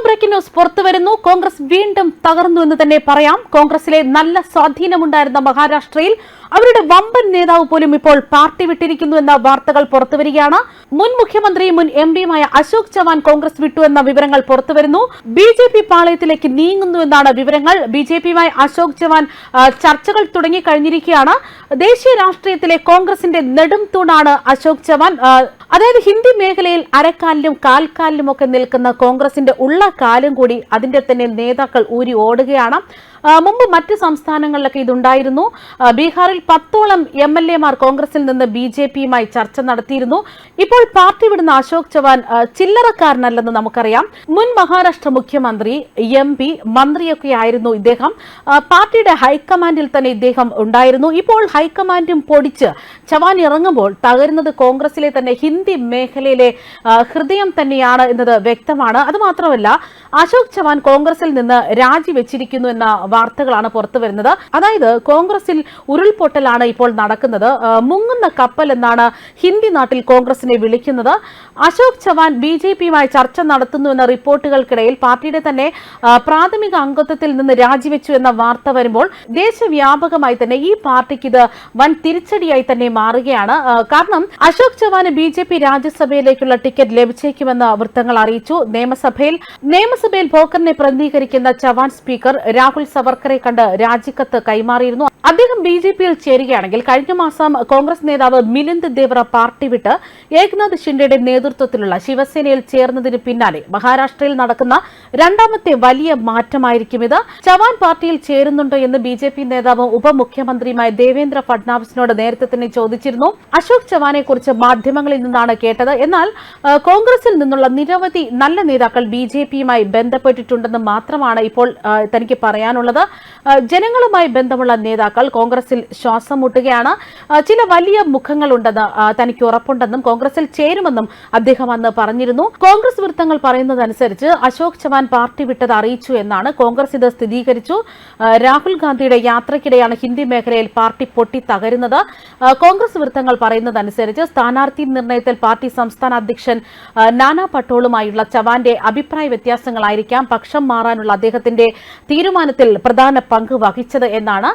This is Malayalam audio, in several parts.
ബ്രേക്കിംഗ് ന്യൂസ് പുറത്തുവരുന്നു. കോൺഗ്രസ് വീണ്ടും തകർന്നു എന്ന് തന്നെ പറയാം. കോൺഗ്രസിലെ നല്ല സ്വാധീനമുണ്ടായിരുന്ന മഹാരാഷ്ട്രയിൽ അവരുടെ വമ്പൻ നേതാവ് പോലും ഇപ്പോൾ പാർട്ടി വിട്ടിരിക്കുന്നു എന്ന വാർത്തകൾ പുറത്തുവരികയാണ്. മുൻ മുഖ്യമന്ത്രിയും മുൻ എംപിയുമായ അശോക് ചവാൻ കോൺഗ്രസ് വിട്ടു എന്ന വിവരങ്ങൾ പുറത്തുവരുന്നു. ബിജെപി പാളയത്തിലേക്ക് നീങ്ങുന്നു എന്നാണ് വിവരങ്ങൾ. ബിജെപിയുമായി അശോക് ചവാൻ ചർച്ചകൾ തുടങ്ങിക്കഴിഞ്ഞിരിക്കുകയാണ്. ദേശീയ രാഷ്ട്രീയത്തിലെ കോൺഗ്രസിന്റെ നെടും തൂണാണ് അശോക് ചവാൻ. അതായത് ഹിന്ദി മേഖലയിൽ അരക്കാലിലും കാൽക്കാലിലും ഒക്കെ നിൽക്കുന്ന കോൺഗ്രസിന്റെ ഉള്ള കാലും കൂടി അതിന്റെ തന്നെ നേതാക്കൾ ഊരി ഓടുകയാണ്. മുമ്പ് മറ്റ് സംസ്ഥാനങ്ങളിലൊക്കെ ഇതുണ്ടായിരുന്നു. ബീഹാറിൽ 10ഓളം MLA-മാർ കോൺഗ്രസിൽ നിന്ന് BJP-യുമായി ചർച്ച നടത്തിയിരുന്നു. ഇപ്പോൾ പാർട്ടി വിടുന്ന അശോക് ചവാൻ ചില്ലറക്കാരനല്ലെന്ന് നമുക്കറിയാം. മുൻ മഹാരാഷ്ട്ര മുഖ്യമന്ത്രി, MP, മന്ത്രിയൊക്കെ ആയിരുന്നു ഇദ്ദേഹം. പാർട്ടിയുടെ ഹൈക്കമാൻഡിൽ തന്നെ ഇദ്ദേഹം ഉണ്ടായിരുന്നു. ഇപ്പോൾ ഹൈക്കമാൻഡും പൊടിച്ച് ചവാൻ ഇറങ്ങുമ്പോൾ തകരുന്നത് കോൺഗ്രസിലെ തന്നെ ഹിന്ദി മേഖലയിലെ ഹൃദയം തന്നെയാണ് എന്നത് വ്യക്തമാണ്. അതുമാത്രമല്ല, അശോക് ചവാൻ കോൺഗ്രസിൽ നിന്ന് രാജിവെച്ചിരിക്കുന്നു എന്ന വാർത്തകളാണ് പുറത്തു വരുന്നത്. അതായത് കോൺഗ്രസിൽ ഉരുൾപൊട്ടലാണ് ഇപ്പോൾ നടക്കുന്നത്. മുങ്ങുന്ന കപ്പൽ എന്നാണ് ഹിന്ദി നാട്ടിൽ കോൺഗ്രസിനെ വിളിക്കുന്നത്. അശോക് ചവാൻ BJP-യുമായി ചർച്ച നടത്തുന്നു എന്ന റിപ്പോർട്ടുകൾക്കിടയിൽ പാർട്ടിയുടെ തന്നെ പ്രാഥമിക അംഗത്വത്തിൽ നിന്ന് രാജിവെച്ചു എന്ന വാർത്ത വരുമ്പോൾ ദേശവ്യാപകമായി തന്നെ ഈ പാർട്ടിക്ക് ഇത് വൻ തിരിച്ചടിയായി തന്നെ മാറുകയാണ്. കാരണം അശോക് ചവാന് BJP രാജ്യസഭയിലേക്കുള്ള ടിക്കറ്റ് ലഭിച്ചേക്കുമെന്ന് വൃത്തങ്ങൾ അറിയിച്ചു. നിയമസഭയിൽ ഭോക്കറിനെ പ്രതിനിധീകരിക്കുന്ന ചവാൻ സ്പീക്കർ രാഹുൽ സവർക്കറെ കണ്ട് രാജിക്കത്ത് കൈമാറിയിരുന്നു. അദ്ദേഹം BJP-യിൽ ചേരുകയാണെങ്കിൽ കഴിഞ്ഞ മാസം കോൺഗ്രസ് നേതാവ് മിലിന്ദ് ദേവ്റ പാർട്ടി വിട്ട് ഏക്നാഥ് ഷിൻഡെയുടെ നേതൃത്വത്തിലുള്ള ശിവസേനയിൽ ചേർന്നതിന് പിന്നാലെ മഹാരാഷ്ട്രയിൽ നടക്കുന്ന രണ്ടാമത്തെ വലിയ മാറ്റമായിരിക്കും ഇത്. ചവാൻ പാർട്ടിയിൽ ചേരുന്നുണ്ടോ എന്ന് BJP നേതാവും ഉപമുഖ്യമന്ത്രിയുമായ ദേവേന്ദ്ര ഫഡ്നാവിസിനോട് നേരത്തെ തന്നെ ചോദിച്ചിരുന്നു. അശോക് ചവാനെ കുറിച്ച് മാധ്യമങ്ങളിൽ നിന്നാണ് കേട്ടത്. എന്നാൽ കോൺഗ്രസിൽ നിന്നുള്ള നിരവധി നല്ല നേതാക്കൾ BJP-യുമായി ബന്ധപ്പെട്ടിട്ടുണ്ടെന്ന് മാത്രമാണ് ഇപ്പോൾ തനിക്ക് പറയാനുള്ളത്. ജനങ്ങളുമായി ബന്ധമുള്ള നേതാക്കൾ കോൺഗ്രസിൽ ശ്വാസം മുട്ടുകയാണ്. ചില വലിയ മുഖങ്ങളുണ്ടെന്ന് തനിക്ക് ഉറപ്പുണ്ടെന്നും കോൺഗ്രസിൽ ചേരുമെന്നും അദ്ദേഹം അന്ന് പറഞ്ഞിരുന്നു. കോൺഗ്രസ് വൃത്തങ്ങൾ പറയുന്നതനുസരിച്ച് അശോക് ചവാൻ പാർട്ടി വിട്ടത് അറിയിച്ചു എന്നാണ്. കോൺഗ്രസ് ഇത് സ്ഥിരീകരിച്ചു. രാഹുൽ ഗാന്ധിയുടെ യാത്രയ്ക്കിടെയാണ് ഹിന്ദി മേഖലയിൽ പാർട്ടി പൊട്ടി തകരുന്നത്. കോൺഗ്രസ് വൃത്തങ്ങൾ പറയുന്നതനുസരിച്ച് സ്ഥാനാർത്ഥി നിർണയത്തിൽ പാർട്ടി സംസ്ഥാന അധ്യക്ഷൻ നാനാ പട്ടോളുമായുള്ള ചവാന്റെ അഭിപ്രായ വ്യത്യാസങ്ങളായിരിക്കാം പക്ഷം മാറാനുള്ള അദ്ദേഹത്തിന്റെ തീരുമാനത്തിൽ പ്രധാന പങ്ക് വഹിച്ചത് എന്നാണ്.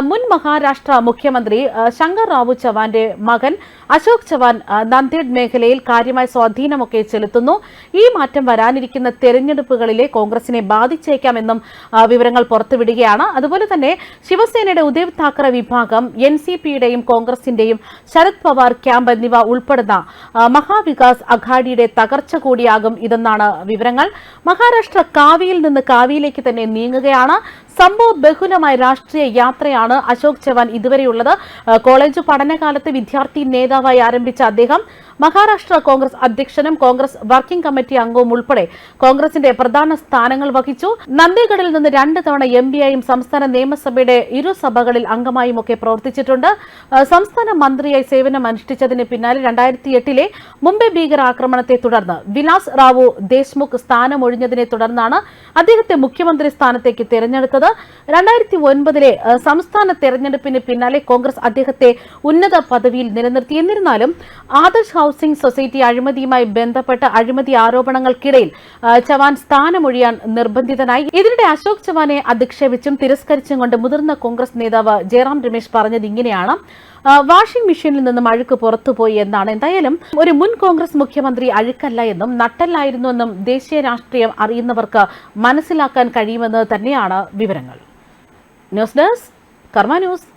മുൻ മഹാരാഷ്ട്ര മുഖ്യമന്ത്രി ശങ്കർ റാവു ചവാന്റെ മകൻ അശോക് ചവാൻ നന്ദേഡ് മേഖലയിൽ കാര്യമായ സ്വാധീനമൊക്കെ ചെലുത്തുന്നു. ഈ മാറ്റം വരാനിരിക്കുന്ന തെരഞ്ഞെടുപ്പുകളിലെ കോൺഗ്രസിനെ ബാധിച്ചേക്കാമെന്നും വിവരങ്ങൾ പുറത്തുവിടുകയാണ്. അതുപോലെ തന്നെ ശിവസേനയുടെ ഉദ്ധവ് താക്കറെ വിഭാഗം, NCP-യുടെയും കോൺഗ്രസിന്റെയും ശരത് പവാർ ക്യാമ്പ് എന്നിവ ഉൾപ്പെടുന്ന മഹാവികാസ് അഘാഡിയുടെ തകർച്ച കൂടിയാകും ഇതെന്നാണ് വിവരങ്ങൾ. മഹാരാഷ്ട്ര കാവിയിൽ നിന്ന് കാവിയിലേക്ക് തന്നെ നീങ്ങുകയാണ്. സംഭവ ബഹുലമായ രാഷ്ട്രീയ യാത്രയാണ് അശോക് ചവാൻ ഇതുവരെയുള്ളത്. കോളേജ് പഠനകാലത്ത് വിദ്യാർത്ഥി നേതാവായി ആരംഭിച്ച അദ്ദേഹം മഹാരാഷ്ട്ര കോൺഗ്രസ് അധ്യക്ഷനും കോൺഗ്രസ് വർക്കിംഗ് കമ്മിറ്റി അംഗവും ഉൾപ്പെടെ കോൺഗ്രസിന്റെ പ്രധാന സ്ഥാനങ്ങൾ വഹിച്ചു. നന്ദിഗഡിൽ നിന്ന് 2 തവണ MP-യായും സംസ്ഥാന നിയമസഭയുടെ ഇരുസഭകളിൽ അംഗമായും ഒക്കെ പ്രവർത്തിച്ചിട്ടുണ്ട്. സംസ്ഥാന മന്ത്രിയായി സേവനം അനുഷ്ഠിച്ചതിന് പിന്നാലെ 2008-ലെ മുംബൈ ഭീകരാക്രമണത്തെ തുടർന്ന് വിലാസ് റാവു ദേശ്മുഖ് സ്ഥാനമൊഴിഞ്ഞതിനെ തുടർന്നാണ് അദ്ദേഹത്തെ മുഖ്യമന്ത്രി സ്ഥാനത്തേക്ക് തെരഞ്ഞെടുത്തത്. 2009-ലെ സംസ്ഥാന തെരഞ്ഞെടുപ്പിന് പിന്നാലെ കോൺഗ്രസ് അദ്ദേഹത്തെ ഉന്നത പദവിയിൽ നിലനിർത്തി. എന്നിരുന്നാലും ആദർശ് ഹൌസിംഗ് സൊസൈറ്റി അഴിമതിയുമായി ബന്ധപ്പെട്ട അഴിമതി ആരോപണങ്ങൾക്കിടയിൽ ചവാൻ സ്ഥാനമൊഴിയാൻ നിർബന്ധിതനായി. ഇതിനിടെ അശോക് ചവാനെ അധിക്ഷേപിച്ചും തിരസ്കരിച്ചും കൊണ്ട് മുതിർന്ന കോൺഗ്രസ് നേതാവ് ജയറാം രമേശ് പറഞ്ഞത് ഇങ്ങനെയാണ്: വാഷിംഗ് മെഷീനിൽ നിന്നും അഴുക്ക് പുറത്തുപോയി എന്നാണ്. എന്തായാലും ഒരു മുൻ കോൺഗ്രസ് മുഖ്യമന്ത്രി അഴുക്കല്ല എന്നും നട്ടല്ലായിരുന്നുവെന്നും ദേശീയ രാഷ്ട്രീയം അറിയുന്നവർക്ക് മനസ്സിലാക്കാൻ കഴിയുമെന്ന് തന്നെയാണ് വിവരങ്ങൾ. ന്യൂസ് ഡെസ്ക് കർമ്മ ന്യൂസ്.